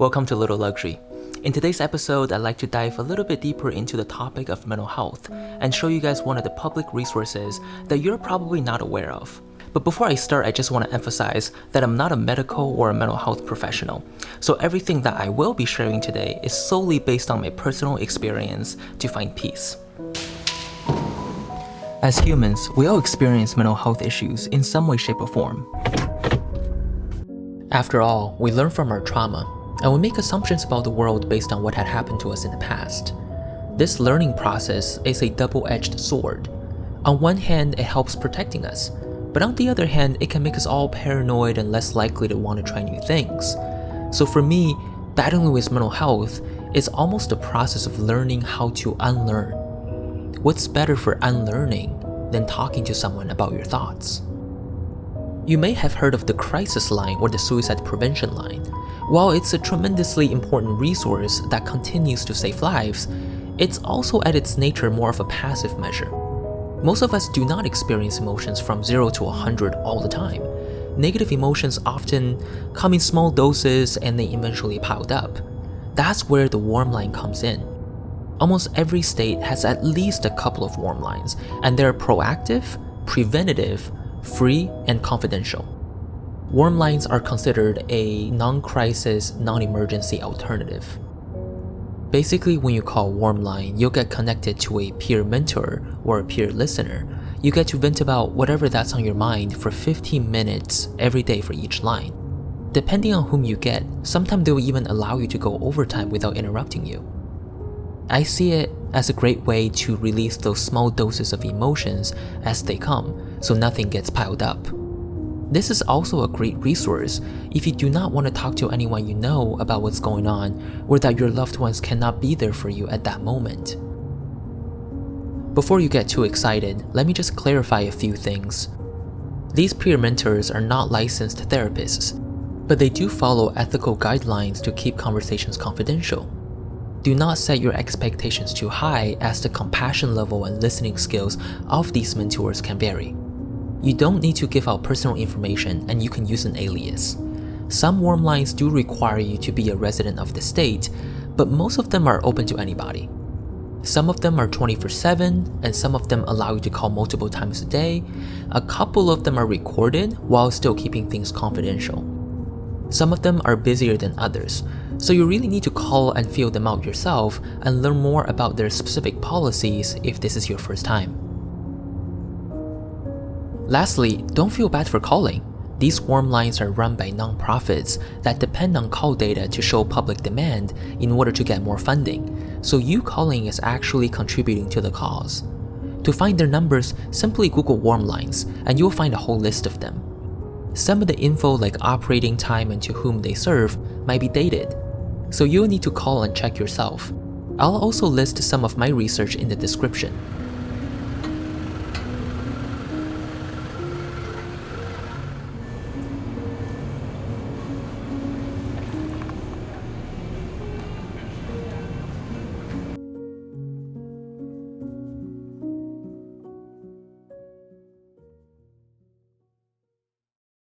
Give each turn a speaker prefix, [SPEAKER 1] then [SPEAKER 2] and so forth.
[SPEAKER 1] Welcome to Little Luxury. In today's episode, I'd like to dive a little bit deeper into the topic of mental health and show you guys one of the public resources that you're probably not aware of. But before I start, I just want to emphasize that I'm not a medical or a mental health professional, so everything that I will be sharing today is solely based on my personal experience to find peace. As humans, we all experience mental health issues in some way, shape, or form. After all, we learn from our trauma, and we make assumptions about the world based on what had happened to us in the past. This learning process is a double-edged sword. On one hand, it helps protecting us, but on the other hand, it can make us all paranoid and less likely to want to try new things. So for me, battling with mental health is almost a process of learning how to unlearn. What's better for unlearning than talking to someone about your thoughts? You may have heard of the crisis line or the suicide prevention line. While it's a tremendously important resource that continues to save lives, it's also at its nature more of a passive measure. Most of us do not experience emotions from 0 to 100 all the time. Negative emotions often come in small doses and they eventually piled up. That's where the warm line comes in. Almost every state has at least a couple of warm lines, and they're proactive, preventative, free, and confidential. Warm lines are considered a non-crisis, non-emergency alternative. Basically, when you call warm line, you'll get connected to a peer mentor or a peer listener. You get to vent about whatever that's on your mind for 15 minutes every day for each line. Depending on whom you get, sometimes they'll even allow you to go overtime without interrupting you. I see it as a great way to release those small doses of emotions as they come, so nothing gets piled up. This is also a great resource if you do not want to talk to anyone you know about what's going on or that your loved ones cannot be there for you at that moment. Before you get too excited, let me just clarify a few things. These peer mentors are not licensed therapists, but they do follow ethical guidelines to keep conversations confidential. Do not set your expectations too high, as the compassion level and listening skills of these mentors can vary. You don't need to give out personal information, and you can use an alias. Some warm lines do require you to be a resident of the state, but most of them are open to anybody. Some of them are 24/7, and some of them allow you to call multiple times a day. A couple of them are recorded while still keeping things confidential. Some of them are busier than others, so you really need to call and feel them out yourself and learn more about their specific policies if this is your first time. Lastly, don't feel bad for calling. These warm lines are run by nonprofits that depend on call data to show public demand in order to get more funding, so you calling is actually contributing to the cause. To find their numbers, simply Google warm lines and you'll find a whole list of them. Some of the info like operating time and to whom they serve might be dated, so you'll need to call and check yourself. I'll also list some of my research in the description.